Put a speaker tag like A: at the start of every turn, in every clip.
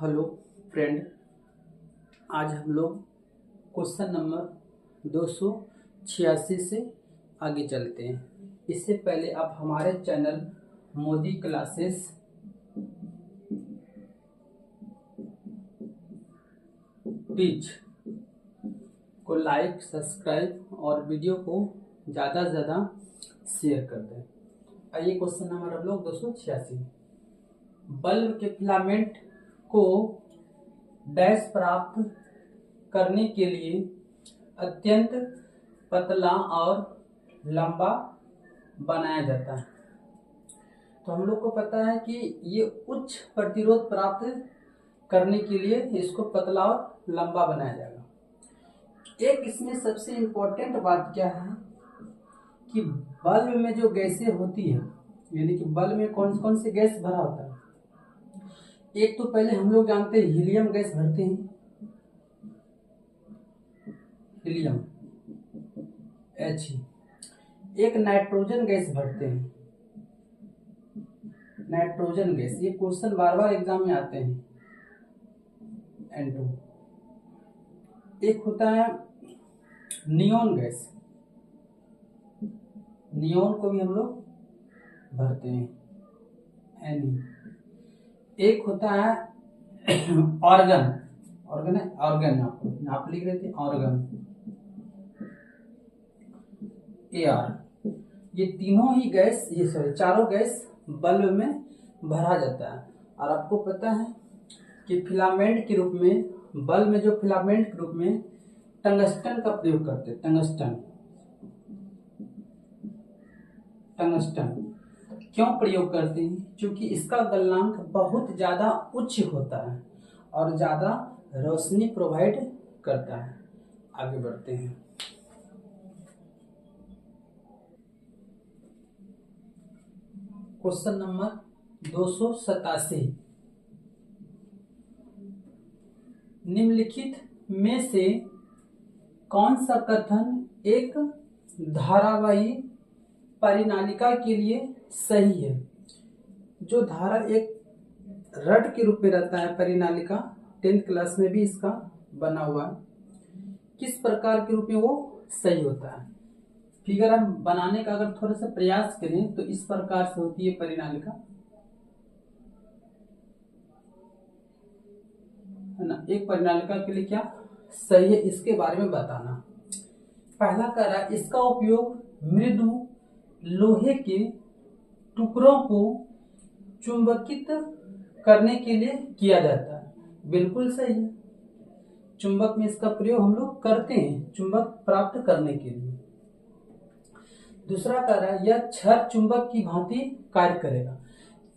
A: Hello friend, आज हम लोग क्वेश्चन नंबर 286 से आगे चलते हैं। इससे पहले आप हमारे चैनल मोदी क्लासेस टीच को लाइक, सब्सक्राइब और वीडियो को ज़्यादा से ज़्यादा शेयर कर दें। आइए क्वेश्चन नंबर हम लोग 286। बल्ब के फिलामेंट को डैश प्राप्त करने के लिए अत्यंत पतला और लंबा बनाया जाता है। तो हम लोग को पता है कि ये उच्च प्रतिरोध प्राप्त करने के लिए इसको पतला और लंबा बनाया जाएगा। एक इसमें सबसे इम्पोर्टेंट बात क्या है कि बल्ब में जो गैसें होती है, यानी कि बल्ब में कौन कौन से गैस भरा होता है। एक तो पहले हम लोग जानते हैं हीलियम गैस भरते हैं, हीलियम He। एक नाइट्रोजन गैस भरते हैं, नाइट्रोजन गैस। ये क्वेश्चन बार बार एग्जाम में आते हैं, N2। एक होता है नियोन गैस, नियोन को भी हम लोग भरते हैं, Ne। एक होता है ऑर्गन, ऑर्गन है, ऑर्गन यहाँ पे लिख रहे थे ऑर्गन, Ar। ये तीनों ही गैस, ये सॉरी चारों गैस बल्ब में भरा जाता है। और आपको पता है कि फिलामेंट के रूप में, बल्ब में जो फिलामेंट के रूप में टंगस्टन का प्रयोग करते हैं। टंगस्टन क्यों प्रयोग करते हैं? क्योंकि इसका गलनांक बहुत ज्यादा उच्च होता है और ज्यादा रोशनी प्रोवाइड करता है। आगे बढ़ते हैं। Question number 287। निम्नलिखित में से कौन सा कथन एक धारावाही परिनालिका के लिए सही है? जो धारा एक रड के रूप में रहता है परिनालिका, 10th क्लास में भी इसका बना हुआ है, किस प्रकार के रूप में वो सही होता है? फिगर हम बनाने का अगर थोड़ा सा प्रयास करें तो इस प्रकार से होती है परिनालिका, है ना। एक परिनालिका के लिए क्या सही है, इसके बारे में बताना। पहला कह रहा है इसका उपयोग मृदु लोहे के टुकड़ों को चुंबकित करने के लिए किया जाता है। बिल्कुल सही है, चुंबक में इसका प्रयोग हम लोग करते हैं चुंबक प्राप्त करने के लिए। दूसरा कह रहा है यह क्षर चुंबक की भांति कार्य करेगा।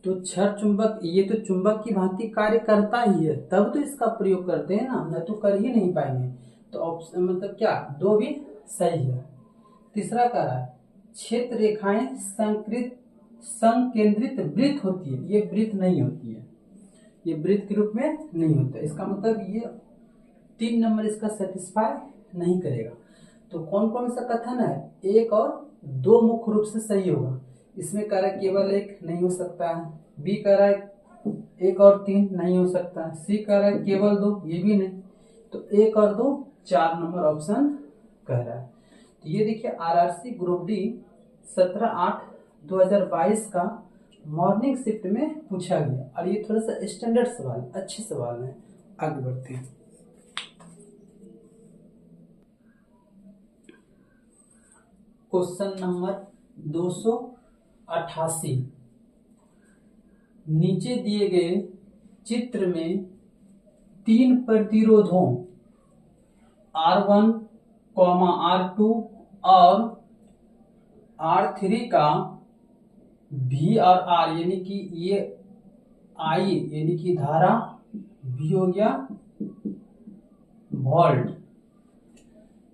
A: तो क्षर चुंबक, ये तो चुंबक की भांति कार्य करता ही है, तब तो इसका प्रयोग करते हैं ना, तो कर ही नहीं पाएंगे। तो ऑप्शन मतलब क्या, दो भी सही है। तीसरा कह रहा है क्षेत्र रेखाएं संकेंद्रित वृत्त होती है। ये वृत्त नहीं होती है, ये वृत्त के रूप में नहीं होता। इसका मतलब ये 3 नंबर इसका सेटिस्फाई नहीं करेगा। तो कौन कौन सा कथन है? 1 और 2 मुख्य रूप से सही होगा। इसमें कह रहा है केवल 1 नहीं हो सकता है, बी कह रहा है 1 और 3 नहीं हो सकता है, सी कह रहा है केवल 2, ये भी नहीं। तो 1 और 2, 4 नंबर ऑप्शन कह रहा है। तो ये देखिए आरआरसी ग्रुप डी 17/8/2022 का मॉर्निंग शिफ्ट में पूछा गया, और ये थोड़ा सा स्टैंडर्ड सवाल, अच्छे सवाल है। आगे बढ़ते हैं। Question number 288। नीचे दिए गए चित्र में 3 प्रतिरोधों R1, R2 और R3 का V और R, यानी कि ये I यानी कि धारा, V हो गया वोल्ट,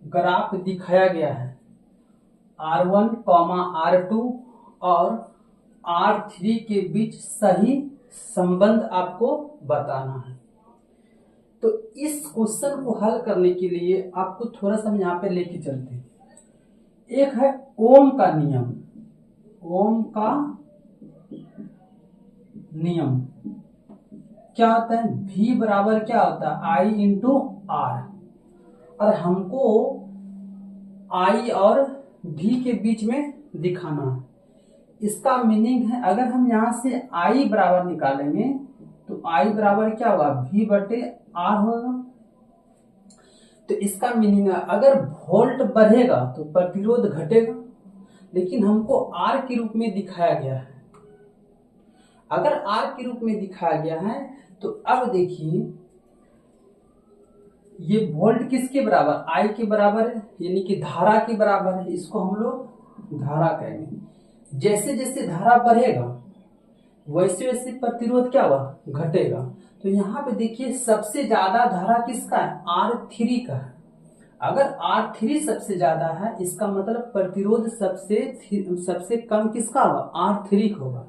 A: ग्राफ दिखाया गया है। R1, R2 और R3 के बीच सही संबंध आपको बताना है। तो इस क्वेश्चन को हल करने के लिए आपको थोड़ा सा हम यहाँ पे लेके चलते हैं। एक है ओम का नियम, ओम का नियम, क्या होता है, V बराबर क्या होता है, I इंटू आर। और हमको I और V के बीच में दिखाना है। इसका मीनिंग है, अगर हम यहाँ से I बराबर निकालेंगे तो I बराबर क्या होगा, V बटे आर होगा। तो इसका मीनिंग है, अगर वोल्ट बढ़ेगा तो प्रतिरोध घटेगा, लेकिन हमको R के रूप में दिखाया गया है। अगर R के रूप में दिखाया गया है तो अब देखिए, ये वोल्ट किसके बराबर, I के बराबर है, यानी कि धारा के बराबर है। इसको हम लोग धारा कहेंगे। जैसे जैसे धारा बढ़ेगा वैसे वैसे प्रतिरोध क्या हुआ, घटेगा। तो यहाँ पे देखिए, सबसे ज्यादा धारा किसका है, R3 का है। अगर R3 सबसे ज्यादा है, इसका मतलब प्रतिरोध सबसे कम किसका होगा, R3 का होगा।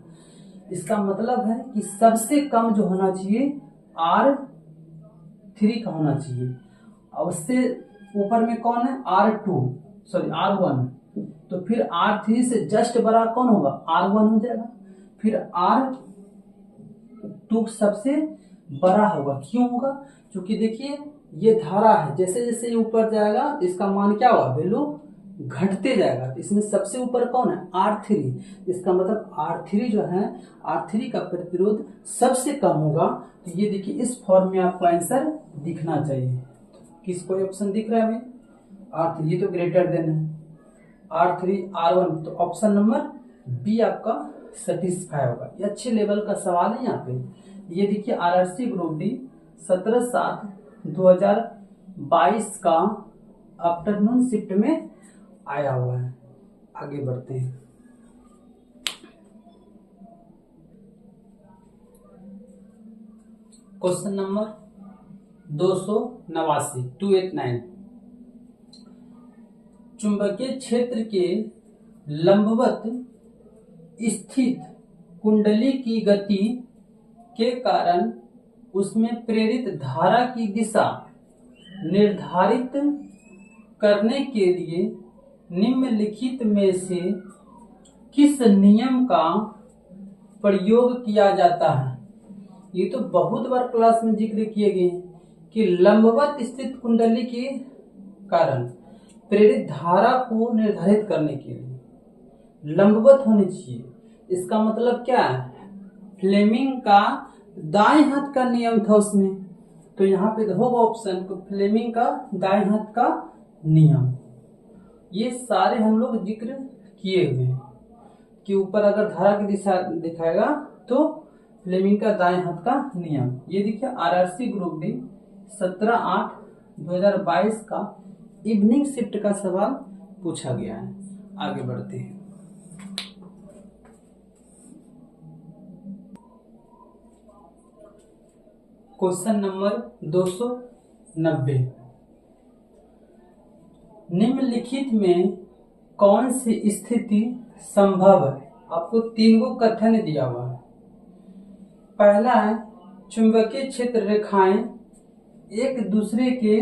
A: इसका मतलब है कि सबसे कम जो होना चाहिए R3 का होना चाहिए। और उससे ऊपर में कौन है, R1। तो फिर R3 से जस्ट बड़ा कौन होगा, R1 हो जाएगा। फिर R2 सबसे बड़ा होगा। क्यों होगा, क्योंकि देखिए ये धारा है, जैसे जैसे ये ऊपर जाएगा इसका मान क्या होगा, वैल्यू घटते जाएगा। तो इसमें सबसे ऊपर कौन है, R3। इसका मतलब R3 जो है, R3 का प्रतिरोध सबसे कम होगा। तो ये देखिए, इस फॉर्म में आपको आंसर दिखना चाहिए। किस कोई ऑप्शन दिख रहा है हमें, R3 तो ग्रेटर देन है, R3 R1। तो ऑप्शन नंबर बी आपका सेटिस्फाई होगा। ये अच्छे लेवल का सवाल है। यहाँ पे ये देखिए, RRC ग्रुप डी 17/7/2022 का आफ्टरनून शिफ्ट में आया हुआ है। आगे बढ़ते हैं। क्वेश्चन नंबर 289 चुंबकीय क्षेत्र के लंबवत स्थित कुंडली की गति के कारण उसमें प्रेरित धारा की दिशा निर्धारित करने के लिए निम्नलिखित में से किस नियम का प्रयोग किया जाता है। ये तो बहुत बार क्लास में जिक्र किए गए कि लंबवत स्थित कुंडली के कारण प्रेरित धारा को निर्धारित करने के लिए लंबवत होनी चाहिए। इसका मतलब क्या है, फ्लेमिंग का दाएं हाथ का नियम था उसमें। तो यहाँ पे होगा ऑप्शन को फ्लेमिंग का दाएं हाथ का नियम। ये सारे हम लोग जिक्र किए हुए हैं कि ऊपर अगर धारा की दिशा दिखाएगा तो फ्लेमिंग का दाएं हाथ का नियम। ये देखिए, RRC ग्रुप डी 17/8/2022 का इवनिंग शिफ्ट का सवाल पूछा गया है। आगे बढ़ते हैं। क्वेश्चन नंबर 290 निम्नलिखित में कौन सी स्थिति संभव है। आपको 3 गो कथन दिया हुआ है। पहला है, चुंबकीय क्षेत्र रेखाएं एक दूसरे के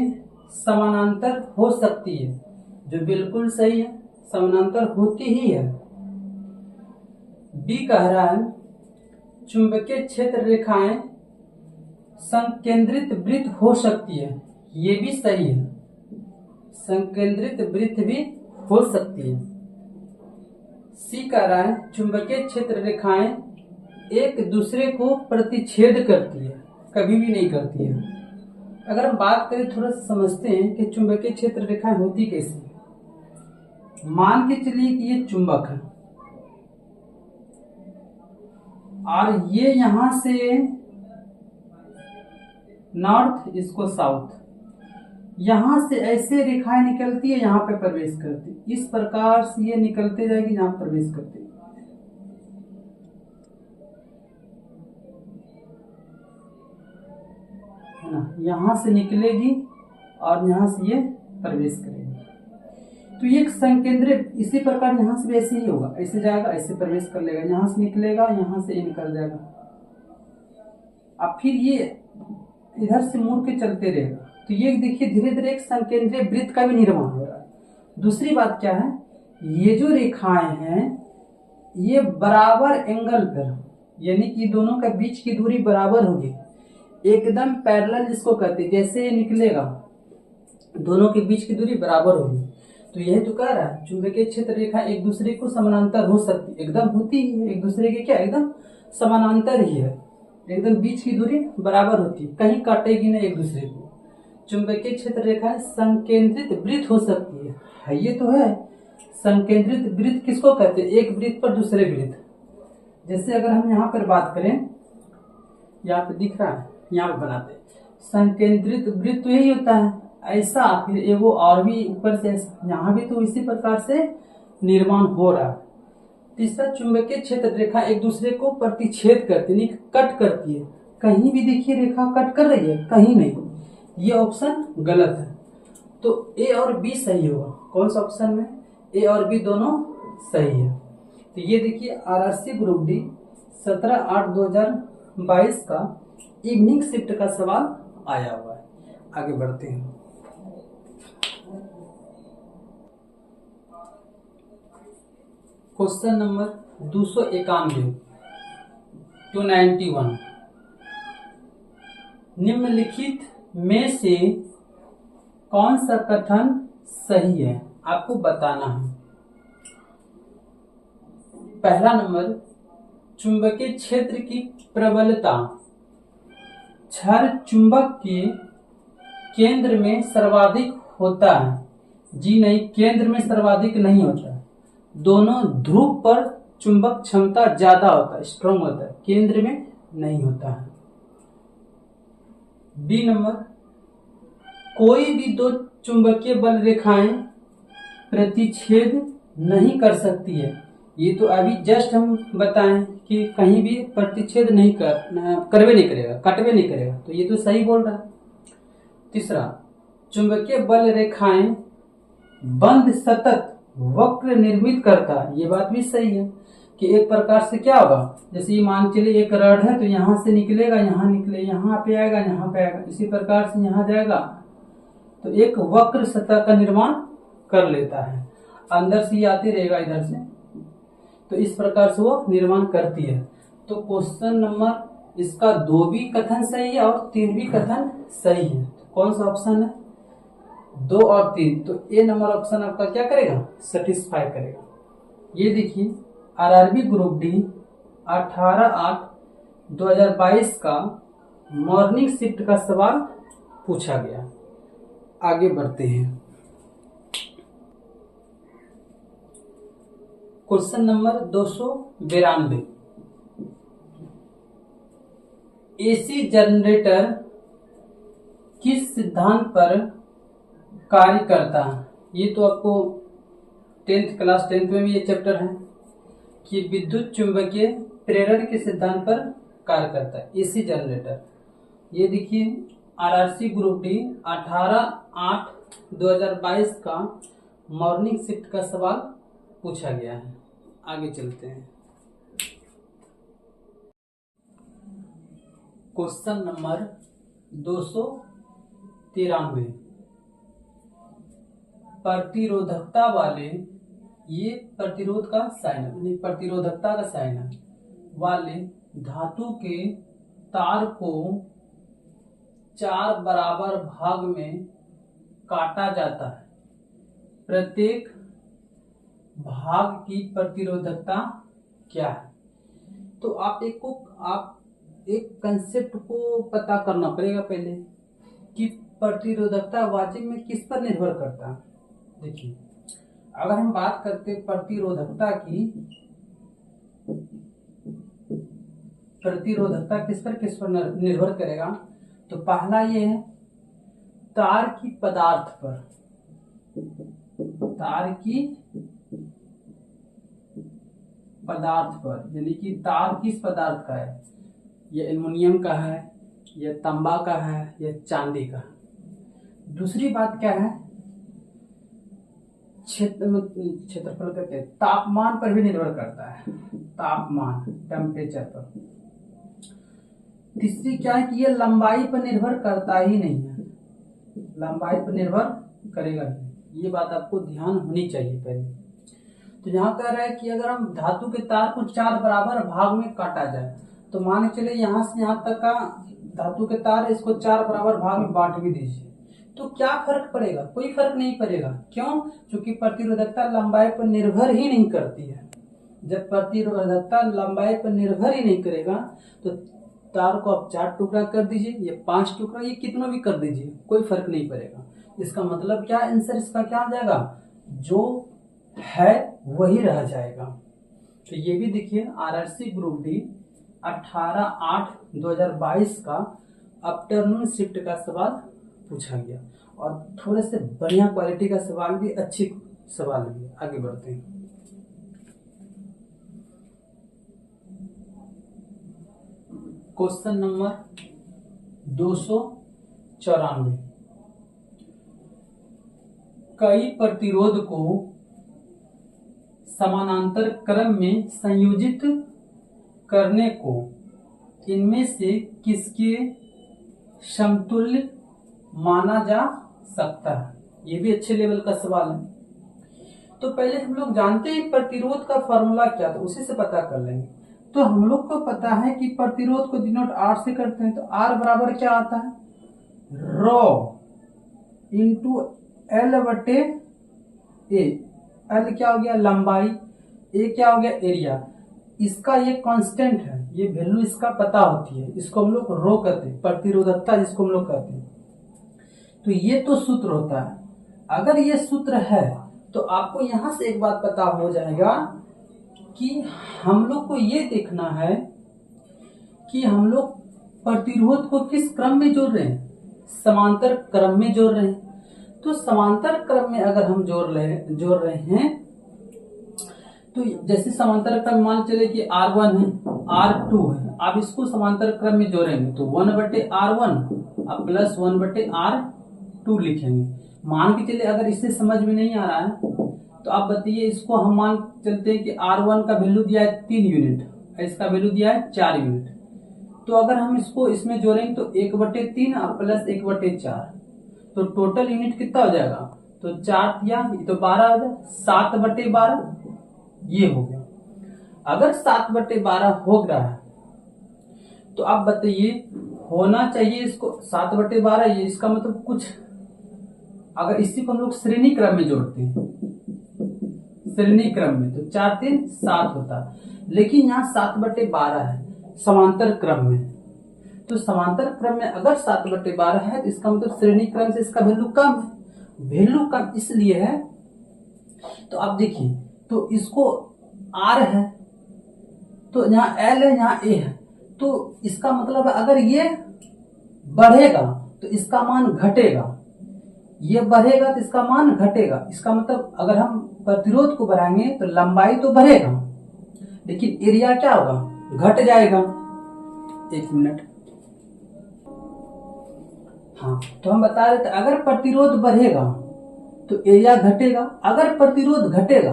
A: समानांतर हो सकती है, जो बिल्कुल सही है, समानांतर होती ही है। बी कह रहा है, चुंबकीय क्षेत्र रेखाएं संकेंद्रित वृत्त हो सकती है, ये भी सही है, संकेंद्रित वृत्त भी हो सकती है। सी कह रहा है, चुंबकीय क्षेत्र रेखाएं एक दूसरे को प्रतिच्छेद करती है, कभी भी नहीं करती है। अगर हम बात करें, थोड़ा सा समझते हैं कि चुंबकीय क्षेत्र रेखाएं होती कैसे। मान के चलिए कि ये चुंबक है और ये यहां से नॉर्थ, इसको साउथ, यहां से ऐसे रेखाएं निकलती है, यहां पे प्रवेश करती। इस प्रकार से ये निकलते जाएगी, यहां प्रवेश करती है ना, यहां से निकलेगी और यहां से ये प्रवेश करेगी। तो ये एक संकेंद्रित, इसी प्रकार यहां से भी ऐसे ही होगा, ऐसे जाएगा, ऐसे प्रवेश कर लेगा, यहां से निकलेगा, यहां से ये निकल जाएगा। अब फिर ये इधर से मुड़ के चलते रहेगा। तो ये देखिए, धीरे धीरे एक संकेंद्रीय वृत्त का भी निर्माण हो रहा है। दूसरी बात क्या है, ये जो रेखाएं हैं ये बराबर एंगल पर, यानी कि दोनों का बीच की दूरी बराबर होगी। एकदम पैरेलल जिसको कहते हैं, जैसे ये निकलेगा दोनों के बीच की दूरी बराबर होगी। तो यही तो कह रहा है चुंबकीय क्षेत्र रेखा एक दूसरे को समानांतर हो सकती, एकदम होती है एक दूसरे के, क्या एकदम समानांतर ही है, एकदम बीच की दूरी बराबर होती है, कहीं काटेगी नहीं एक दूसरे को। चुंबकीय क्षेत्र रेखा संकेंद्रित वृत्त हो सकती है, ये तो है। संकेंद्रित वृत्त किसको कहते हैं? एक वृत्त पर दूसरे वृत्त। जैसे अगर हम यहाँ पर बात करें, यहाँ पे दिख रहा है, यहाँ पे बनाते हैं संकेंद्रित वृत्त, तो यही होता है ऐसा, फिर एगो और भी ऊपर से, यहाँ भी तो इसी प्रकार से निर्माण हो रहा है। तीसरा, चुंबकीय क्षेत्र रेखा एक दूसरे को प्रतिच्छेद करती है, कट करती है। कहीं भी देखिए रेखा कट कर रही है, कहीं नहीं, ये ऑप्शन गलत है। तो ए और बी सही होगा। कौन सा ऑप्शन में? ए और बी दोनों सही है। तो ये देखिए आरआरसी ग्रुप डी 17/8/2022 का इवनिंग शिफ्ट का सवाल आया हुआ है। आगे बढ़ते हैं। क्वेश्चन नंबर 291 291, निम्नलिखित में से कौन सा कथन सही है, आपको बताना है। पहला नंबर, चुंबकीय क्षेत्र की प्रबलता क्षार चुंबक के केंद्र में सर्वाधिक होता है। जी नहीं, केंद्र में सर्वाधिक नहीं होता, दोनों ध्रुव पर चुंबक क्षमता ज्यादा होता है, स्ट्रॉन्ग होता है, केंद्र में नहीं होता है। बी नंबर, कोई भी दो चुंबकीय बल रेखाएं प्रतिच्छेद नहीं कर सकती है। ये तो अभी जस्ट हम बताएं कि कहीं भी प्रतिच्छेद नहीं करवे नहीं करेगा, कटवे नहीं करेगा, तो ये तो सही बोल रहा है। तीसरा, चुंबकीय बल रेखाएं बंद सतत वक्र निर्मित करता है। ये बात भी सही है कि एक प्रकार से क्या होगा, जैसे ये मान चलिए एक रड है, तो यहाँ से निकलेगा, यहाँ निकले, यहाँ पे आएगा, यहाँ पे आएगा, इसी प्रकार से यहाँ जाएगा, तो एक वक्र सतह का निर्माण कर लेता है, अंदर से ही आती रहेगा इधर से, तो इस प्रकार से वो निर्माण करती है। तो क्वेश्चन नंबर इसका 2 भी कथन सही है और 3 भी कथन सही है। कौन सा ऑप्शन है? 2 और 3, तो ए नंबर ऑप्शन आपका क्या करेगा? सेटिस्फाई करेगा। ये देखिए आरआरबी ग्रुप डी 18/8/2022 का मॉर्निंग शिफ्ट का सवाल पूछा गया। आगे बढ़ते हैं। क्वेश्चन नंबर 292, एसी जनरेटर किस सिद्धांत पर कार्य करता है? ये तो आपको 10th में भी ये चैप्टर है कि विद्युत चुंबकीय प्रेरण के सिद्धांत पर कार्य करता है एसी जनरेटर। ये देखिए आरआरसी ग्रुप डी 18/8/2022 का मॉर्निंग शिफ्ट का सवाल पूछा गया है। आगे चलते हैं। क्वेश्चन नंबर 293, प्रतिरोधकता वाले, ये प्रतिरोध का साइन है, प्रतिरोधकता का साइन है, वाले धातु के तार को 4 बराबर भाग में काटा जाता है। प्रत्येक भाग की प्रतिरोधकता क्या है? तो आप एक कंसेप्ट को पता करना पड़ेगा पहले कि प्रतिरोधकता वाजिब में किस पर निर्भर करता है। देखिए अगर हम बात करते प्रतिरोधकता की, प्रतिरोधकता किस पर निर्भर करेगा, तो पहला ये है तार की पदार्थ पर, तार की पदार्थ पर, यानी कि तार किस पदार्थ का है, ये एल्युमिनियम का है, ये तांबा का है, ये चांदी का है। दूसरी बात क्या है, क्षेत्रफल का तापमान पर भी निर्भर करता है, तापमान टेम्परेचर पर। तीसरी क्या है कि ये लंबाई पर निर्भर करता ही नहीं है, लंबाई पर निर्भर करेगा नहीं, ये बात आपको ध्यान होनी चाहिए पहले। तो यहाँ कह रहा है कि अगर हम धातु के तार को 4 बराबर भाग में काटा जाए, तो मान के चलिए यहाँ से यहाँ तक का धातु के तार है, इसको 4 बराबर भाग में बांट भी दीजिए, तो क्या फर्क पड़ेगा? कोई फर्क नहीं पड़ेगा। क्यों? क्योंकि प्रतिरोधकता लंबाई पर निर्भर ही नहीं करती है। जब प्रतिरोधकता लंबाई पर निर्भर ही नहीं करेगा तो तार को आप 4 टुकड़ा कर दीजिए, ये 5 टुकड़ा, ये कितना भी कर दीजिए, कोई फर्क नहीं पड़ेगा। इसका मतलब क्या आंसर इसका क्या हो जाएगा? जो है वही रह जाएगा। तो ये भी देखिए आरआरसी ग्रुप डी 18/8/2022 का आफ्टरनून शिफ्ट का सवाल पूछा गया, और थोड़े से बढ़िया क्वालिटी का सवाल भी, अच्छी सवाल भी। आगे बढ़ते हैं। Question number 294। कई प्रतिरोध को समानांतर क्रम में संयोजित करने को इनमें से किसके समतुल्य माना जा सकता है? ये भी अच्छे लेवल का सवाल है। तो पहले हम लोग जानते हैं प्रतिरोध का फॉर्मूला क्या था, उसी से पता कर लेंगे। तो हम लोग को पता है कि प्रतिरोध को डिनोट R से करते हैं, तो R बराबर क्या आता है? ρ इंटू L/A। L क्या हो गया? लंबाई। A क्या हो गया? एरिया। इसका ये कांस्टेंट है, ये वैल्यू इसका पता होती है, इसको हम लोग रो कहते हैं, प्रतिरोधकता जिसको हम लोग कहते हैं। तो ये तो सूत्र होता है। अगर ये सूत्र है तो आपको यहां से एक बात पता हो जाएगा कि हम लोग को ये देखना है कि हम लोग प्रतिरोध को किस क्रम में जोड़ रहे हैं? समांतर क्रम में जोड़ रहे हैं। तो समांतर क्रम में अगर हम जोड़ रहे हैं तो जैसे समांतर क्रम मान चले कि R1 है, R2 है, आप इसको समांतर क्रम में जोड़ेंगे तो 1/R1 अब प्लस 1/R2 लिखेंगे। मान के चले अगर इससे समझ में नहीं आ रहा है तो आप बताइए, इसको हम मान चलते हैं कि R1 का वैल्यू दिया है 3 यूनिट, इसका वैल्यू दिया है 4 यूनिट। तो अगर हम इसको इसमें जोड़ेंगे तो 1/3 और प्लस 1/4, तो टोटल यूनिट कितना हो जाएगा? तो 4 दिया, ये तो 12 हो जाए, 7/12 ये हो गया। अगर 7/12 हो रहा है तो आप बताइए होना चाहिए इसको 7/12, ये इसका मतलब कुछ, अगर इसी को हम लोग श्रेणी क्रम में जोड़ते हैं, श्रेणी क्रम में, तो 4 3 7 होता, लेकिन यहाँ 7/12 है समांतर क्रम में। तो समांतर क्रम में अगर 7/12 है तो इसका मतलब श्रेणी क्रम से इसका वैल्यू कम है। वैल्यू कम इसलिए है, तो आप देखिए, तो इसको R है, तो यहाँ L है, यहाँ A है, तो इसका मतलब है अगर ये बढ़ेगा तो इसका मान घटेगा, ये बढ़ेगा तो इसका मान घटेगा। इसका मतलब अगर हम प्रतिरोध को बढ़ाएंगे तो लंबाई तो बढ़ेगा, लेकिन एरिया क्या होगा? घट जाएगा। एक मिनट, हाँ, तो हम बता रहे थे अगर प्रतिरोध बढ़ेगा तो एरिया घटेगा, अगर प्रतिरोध घटेगा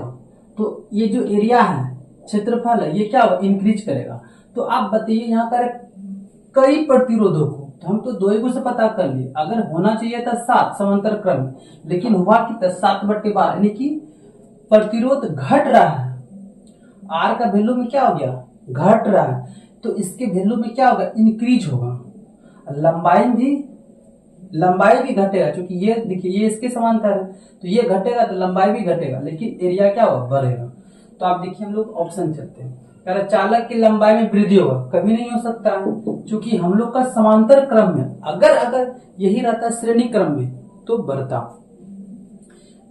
A: तो ये जो एरिया है, क्षेत्रफल है, ये क्या होगा? इंक्रीज करेगा। तो आप बताइए यहाँ पर कई प्रतिरोधों को, तो हम तो 2 से पता कर लिए, अगर होना चाहिए था 7 समांतर क्रम में, लेकिन हुआ कितना? 7/12, यानी कि प्रतिरोध घट रहा है। R का वैल्यू में क्या हो गया? घट रहा है, तो इसके वैल्यू में क्या होगा? इंक्रीज होगा। लंबाई भी घटेगा, क्योंकि ये देखिए ये इसके समांतर है, तो ये घटेगा तो लंबाई भी घटेगा, लेकिन एरिया क्या होगा? बढ़ेगा। तो आप देखिए हम लोग ऑप्शन चलते हैं। चालक की लंबाई में वृद्धि होगा, कभी नहीं हो सकता है, क्योंकि हम लोग का समांतर क्रम में, अगर यही रहता श्रेणी क्रम में तो बढ़ता।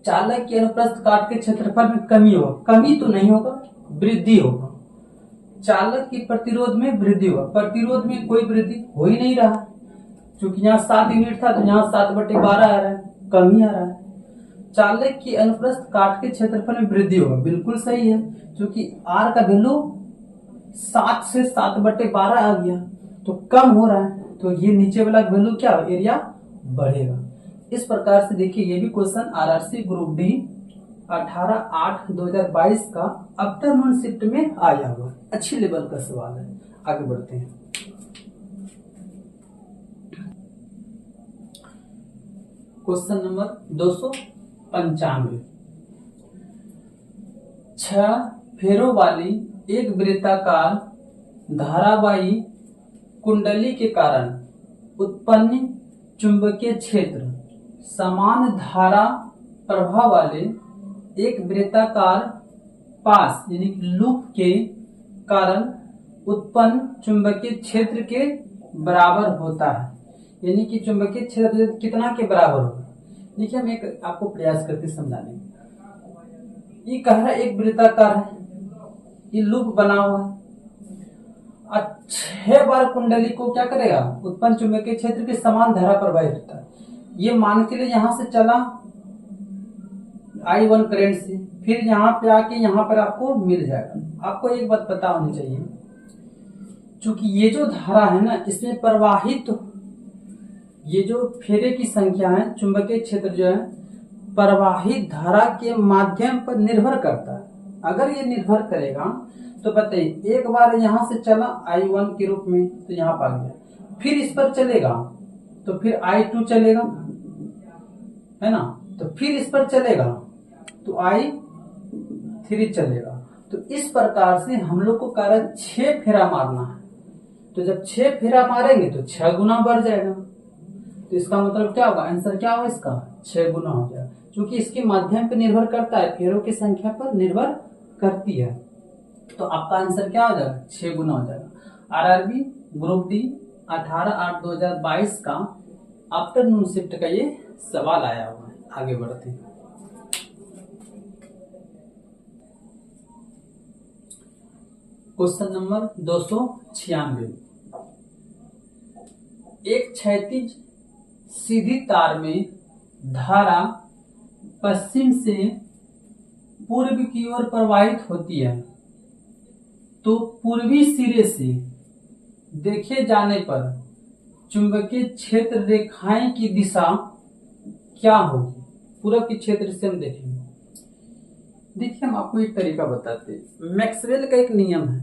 A: चालक के अनुप्रस्थ काट के क्षेत्रफल में कमी होगा, कमी तो नहीं होगा, वृद्धि होगा। चालक की प्रतिरोध में वृद्धि होगा, प्रतिरोध में कोई वृद्धि हो ही नहीं रहा, क्योंकि यहाँ 7 यूनिट था तो यहाँ 7/12 आ रहा है, कम ही आ रहा है। चालक की अनुप्रस्थ काट के क्षेत्रफल में वृद्धि होगा, बिल्कुल सही है, क्योंकि R का वैल्यू 7 से 7/12 आ गया, तो कम हो रहा है, तो ये नीचे वाला वैल्यू क्या हो? एरिया बढ़ेगा। इस प्रकार से देखिए ये भी क्वेश्चन आरआरसी ग्रुप डी 18/8/2022 का आफ्टरनून शिफ्ट में आया हुआ, अच्छी लेवल का सवाल है। आगे बढ़ते हैं। Question number 295। 6 फेरों वाली एक वृत्ताकार धारावाही कुंडली के कारण उत्पन्न चुंबकीय क्षेत्र समान धारा प्रवाह वाले एक वृत्ताकार पास यानी कि लूप के कारण उत्पन्न चुंबकीय क्षेत्र के बराबर होता है। यानी कि चुंबकीय क्षेत्र कितना के बराबर होगा। देखिए हम एक आपको प्रयास करते समझाने का। ये कह रहा है एक वृत्ताकार है, ये लूप बना हुआ है, 6 बार कुंडली को क्या करेगा, उत्पन्न चुंबकीय क्षेत्र के समान धारा प्रवाहित होता है। ये मान के लिए यहां से चला I1 करंट से, फिर यहाँ पे आके यहाँ पर आपको मिल जाएगा। आपको एक बात पता होनी चाहिए, क्योंकि ये जो धारा है ना, इसमें प्रवाहित ये जो फेरे की संख्या है, चुंबकीय क्षेत्र जो है प्रवाहित धारा के माध्यम पर निर्भर करता है। अगर ये निर्भर करेगा तो बताइए, एक बार यहां से चला I1 के रूप में तो यहाँ पर आ गया, फिर इस पर चलेगा तो फिर I2 चलेगा, है ना, तो फिर इस पर चलेगा तो I3 चलेगा। तो इस प्रकार से हम लोग को कार्य 6 फेरा मारना है। तो जब 6 फेरा मारेंगे तो 6 गुना बढ़ जाएगा। तो इसका मतलब क्या होगा, आंसर क्या होगा इसका, 6 गुना हो जाएगा, क्योंकि इसके माध्यम पर निर्भर करता है, फेरों की संख्या पर निर्भर करती है। तो आपका आंसर क्या हो जाएगा, 6 गुना हो जाएगा। आरआरबी ग्रुप डी 18/8/2022 का आफ्टरनून शिफ्ट का ये सवाल आया हुआ है। आगे बढ़ते हैं। Question number 296। एक क्षैतिज सीधी तार में धारा पश्चिम से पूर्व की ओर प्रवाहित होती है, तो पूर्वी सिरे से देखे जाने पर चुंबकीय क्षेत्र रेखाएं की दिशा क्या होगी। पूर्व के क्षेत्र से हम देखेंगे। देखिए हम आपको एक तरीका बताते हैं। मैक्सवेल का एक नियम है,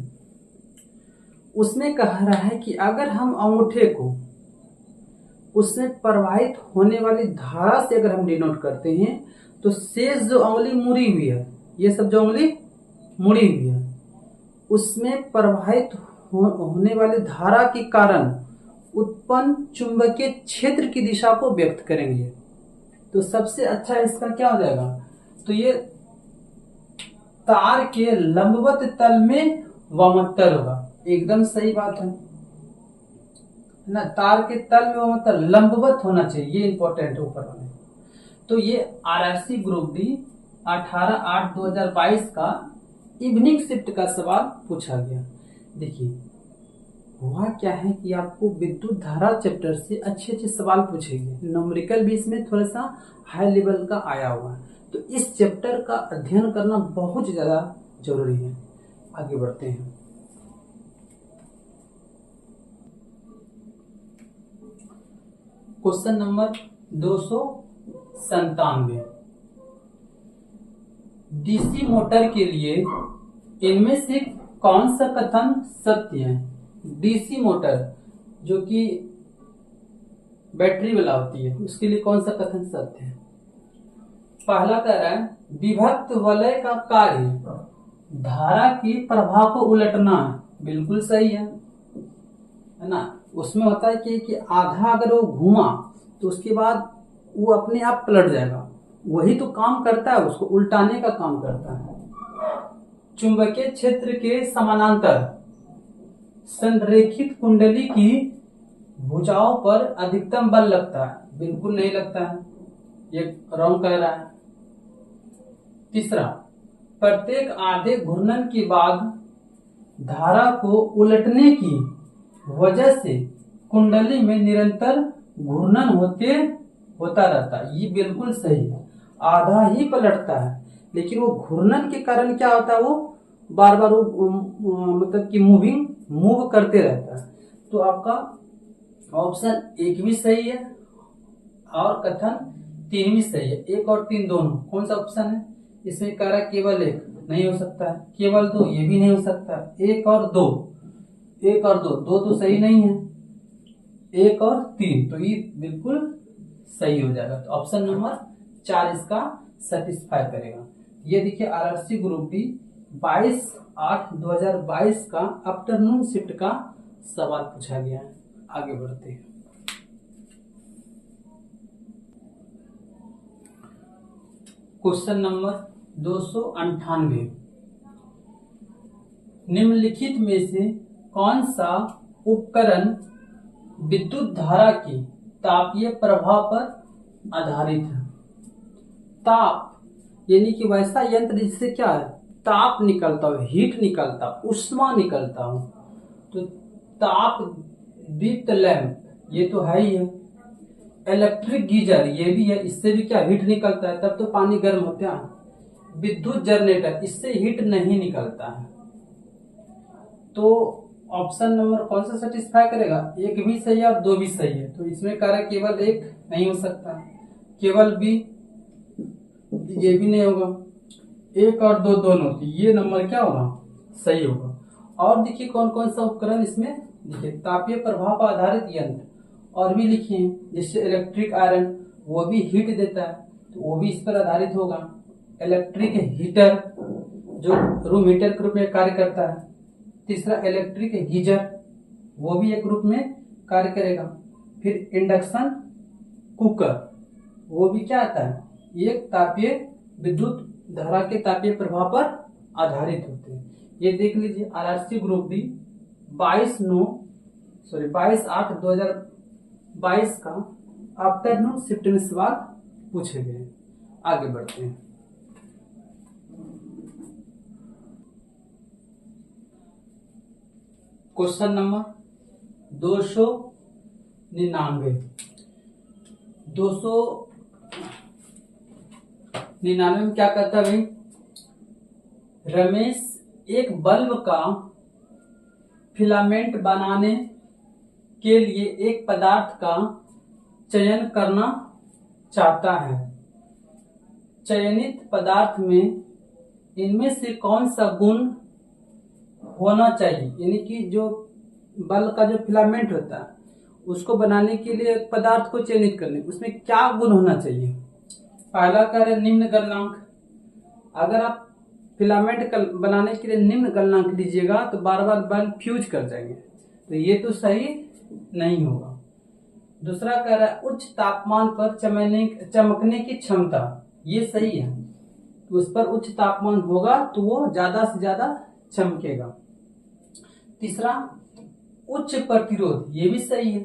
A: उसमें कह रहा है कि अगर हम अंगूठे को उसमें प्रवाहित होने वाली धारा से अगर हम डिनोट करते हैं, तो शेष जो उंगली मुड़ी हुई है, ये सब जो उंगली मुड़ी हुई है, उसमें प्रवाहित होने वाली धारा के कारण उत्पन्न चुंबकीय क्षेत्र की दिशा को व्यक्त करेंगे। तो सबसे अच्छा इसका क्या हो जाएगा, तो ये तार के लंबवत तल में वामोत्तर होगा। एकदम सही बात है ना, तार के तल में वामोत्तर लंबवत होना चाहिए, ये इंपॉर्टेंट है ऊपर वाले। तो ये आरआरसी ग्रुप डी 18/8/2022 का इवनिंग शिफ्ट का सवाल पूछा गया। देखिए हुआ क्या है कि आपको विद्युत धारा चैप्टर से अच्छे सवाल पूछेंगे। न्यूमेरिकल भी इसमें थोड़ा सा हाई लेवल का आया हुआ है, तो इस चैप्टर का अध्ययन करना बहुत ज्यादा जरूरी है। आगे बढ़ते हैं। Question number 297। डीसी मोटर के लिए इनमें से कौन सा कथन सत्य है। डीसी मोटर जो कि बैटरी वाला होती है, उसके लिए कौन सा कथन सत्य है। पहला कह रहा है विभक्त वलय का कार्य धारा की प्रवाह को उलटना है। बिल्कुल सही है ना। उसमें होता है कि आधा अगर वो घूमा तो उसके बाद वो अपने आप पलट जाएगा, वही तो काम करता है, उसको उल्टाने का काम करता है। चुंबकीय क्षेत्र के समानांतर संरेखित कुंडली की भुजाओं पर अधिकतम बल लगता है। बिल्कुल नहीं लगता है, ये रॉन्ग कह रहा है। तीसरा, प्रत्येक आधे घूर्णन के बाद धारा को उलटने की वजह से कुंडली में निरंतर घूर्णन होता रहता है। ये बिल्कुल सही है, आधा ही पलटता है, लेकिन वो घूर्णन के कारण क्या होता है, वो बार बार मतलब कि मूव करते रहता है। तो आपका ऑप्शन 1 भी सही है और कथन 3 भी सही है। 1 और 3 दोनों कौन सा ऑप्शन है। इसमें कह रहा है केवल 1 नहीं हो सकता है, केवल 2 ये भी नहीं हो सकता। 1 और 2, 1 और 2 तो सही नहीं है। 1 और 3 तो ये बिल्कुल सही हो जाएगा। तो ऑप्शन नंबर 4 इसका सेटिस्फाई करेगा। ये देखिए आरआरसी ग्रुप डी 22/8/2022 का आफ्टरनून शिफ्ट का सवाल पूछा गया है। आगे बढ़ते हैं। क्वेश्चन नंबर 298, निम्नलिखित में से कौन सा उपकरण विद्युत धारा की तापीय प्रभाव पर आधारित है? ताप यानी कि वैसा यंत्र जिससे क्या है, ताप निकलता हो, हीट निकलता, उष्मा निकलता हो। तो ताप दीप्त लैंप ये तो है ही है। इलेक्ट्रिक गीजर ये भी है, इससे भी क्या हीट निकलता है, तब तो पानी गर्म होता है। विद्युत जनरेटर इससे हीट नहीं निकलता है। तो ऑप्शन नंबर कौन सा सेटिस्फाई करेगा? एक भी सही है और दो भी सही है, तो इसमें कह रहा है केवल एक नहीं हो सकता, केवल बी, ये भी नहीं होगा, एक और दो दोनों, तो ये नंबर क्या होगा? सही होगा। और देखिए कौन कौन सा उपकरण इसमें, देखिए तापीय प्रभाव पर आधारित यंत्र और भी लिखे हैं, जैसे इलेक्ट्रिक आयरन, वो भी हीट देता है, तो वो भी इस पर आधारित होगा। इलेक्ट्रिक हीटर जो रूम हीटर के रूप में कार्य करता है। तीसरा इलेक्ट्रिक गीजर, वो भी एक रूप में कार्य करेगा। फिर इंडक्शन कुकर, वो भी क्या आता है, एक तापीय विद्युत धारा के तापीय प्रभाव पर आधारित होते हैं। ये देख लीजिए आरआरसी ग्रुप डी 22/8/2022 का आफ्टरनून शिफ्ट में सवाल पूछे गए। आगे बढ़ते हैं। क्वेश्चन नंबर 299 में क्या कहता है भाई, रमेश एक बल्ब का फिलामेंट बनाने के लिए एक पदार्थ का चयन करना चाहता है। चयनित पदार्थ में इनमें से कौन सा गुण होना चाहिए? यानी कि जो बल्ब का जो फिलामेंट होता है उसको बनाने के लिए एक पदार्थ को चयनित करने, उसमें क्या गुण होना चाहिए? पहला कार्य निम्न गलनांक। अगर आप फिलामेंट बनाने के लिए निम्न गलनांक लीजिएगा तो बार बार बल्ब फ्यूज कर जाएंगे, तो ये तो सही नहीं होगा। दूसरा कार्य उच्च तापमान पर चमकने की क्षमता, ये सही है, तो उस पर उच्च तापमान होगा तो वो ज्यादा से ज्यादा चमकेगा। तीसरा उच्च प्रतिरोध, ये भी सही है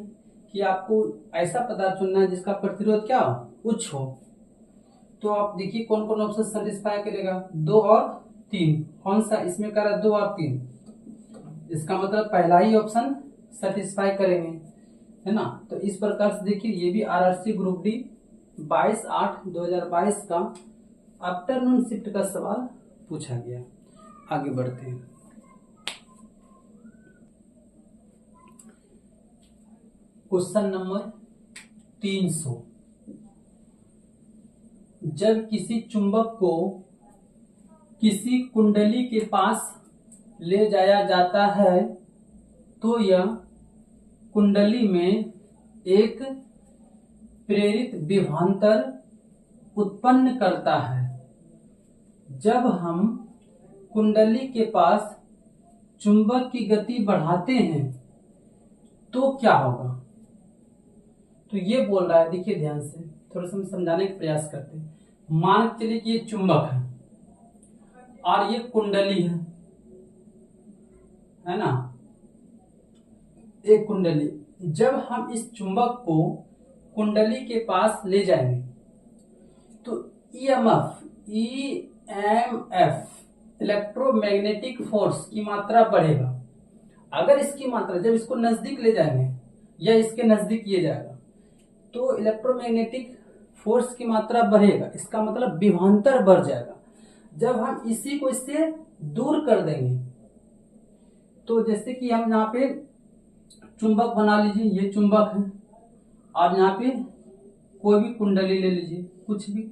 A: कि आपको ऐसा पदार्थ चुनना है जिसका प्रतिरोध क्या हो, उच्च हो। तो आप देखिए कौन कौन ऑप्शन सेटिस्फाई करेगा, 2 और 3। कौन सा इसमें करा 2 और 3, इसका मतलब पहला ही ऑप्शन सेटिस्फाई करेंगे, है ना। तो इस प्रकार से देखिए ये भी आरआरसी ग्रुप डी 22/8/2022 का आफ्टरनून शिफ्ट का सवाल पूछा गया। आगे बढ़ते हैं। क्वेश्चन नंबर 300, जब किसी चुंबक को किसी कुंडली के पास ले जाया जाता है तो यह कुंडली में एक प्रेरित विभवांतर उत्पन्न करता है। जब हम कुंडली के पास चुंबक की गति बढ़ाते हैं तो क्या होगा? तो ये बोल रहा है, देखिए ध्यान से, थोड़ा सा हम समझाने का प्रयास करते हैं। मान के चलिए कि ये चुंबक है और ये कुंडली है ना, एक कुंडली। जब हम इस चुंबक को कुंडली के पास ले जाएंगे तो ईएमएफ इलेक्ट्रोमैग्नेटिक फोर्स की मात्रा बढ़ेगा। अगर इसकी मात्रा, जब इसको नजदीक ले जाएंगे या इसके नजदीक ये जाएगा तो इलेक्ट्रोमैग्नेटिक फोर्स की मात्रा बढ़ेगा, इसका मतलब विभवांतर बढ़ जाएगा। जब हम इसी को इससे दूर कर देंगे, तो जैसे कि हम यहाँ पे चुंबक बना लीजिए, ये चुंबक है और यहाँ पे कोई भी कुंडली ले लीजिए, कुछ भी,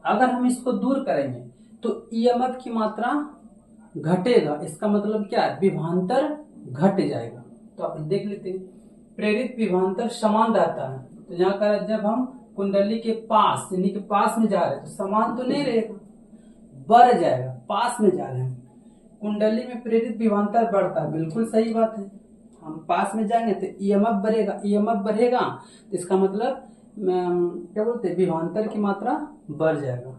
A: अगर हम इसको दूर करेंगे तो ईएमएफ की मात्रा घटेगा, इसका मतलब क्या है, विभवांतर घट जाएगा। तो आप देख लेते हैं, प्रेरित विभवांतर समान रहता है, तो यहाँ का जब हम कुंडली के पास यानी कि पास में जा रहे हैं तो समान तो नहीं रहेगा, बढ़ जाएगा, पास में जा रहे हैं, कुंडली में प्रेरित विभवांतर बढ़ता है, बिल्कुल सही बात है। हम पास में जाएंगे तो ईएमएफ बढ़ेगा, ईएमएफ बढ़ेगा तो इसका मतलब क्या बोलते हैं, विभवांतर की मात्रा बढ़ जाएगा।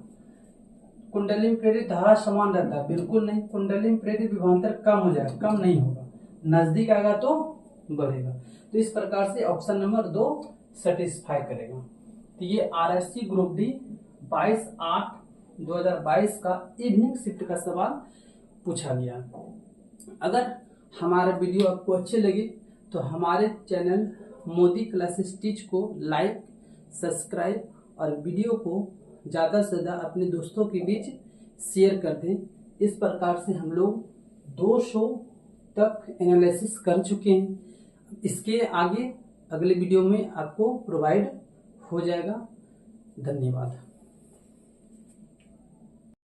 A: कुंडली में प्रेरित धारा समान रहता है, बिल्कुल नहीं, कुंडली में प्रेरित विभवांतर कम हो जाएगा, कम नहीं होगा, नजदीक आएगा तो बढ़ेगा। तो इस प्रकार से ऑप्शन नंबर 2 सेटिस्फाई करेगा। तो ये आरएससी ग्रुप डी 22/8/2022 का इवनिंग शिफ्ट का सवाल पूछा गया। अगर हमारा वीडियो आपको अच्छे लगे तो हमारे चैनल मोदी क्लासेस टीच को लाइक, सब्सक्राइब और वीडियो को ज़्यादा से ज़्यादा अपने दोस्तों के बीच शेयर कर दें। इस प्रकार से हम लोग 200 तक एनालिसिस कर चुके हैं। इसके आगे अगले वीडियो में आपको प्रोवाइड हो जाएगा। धन्यवाद।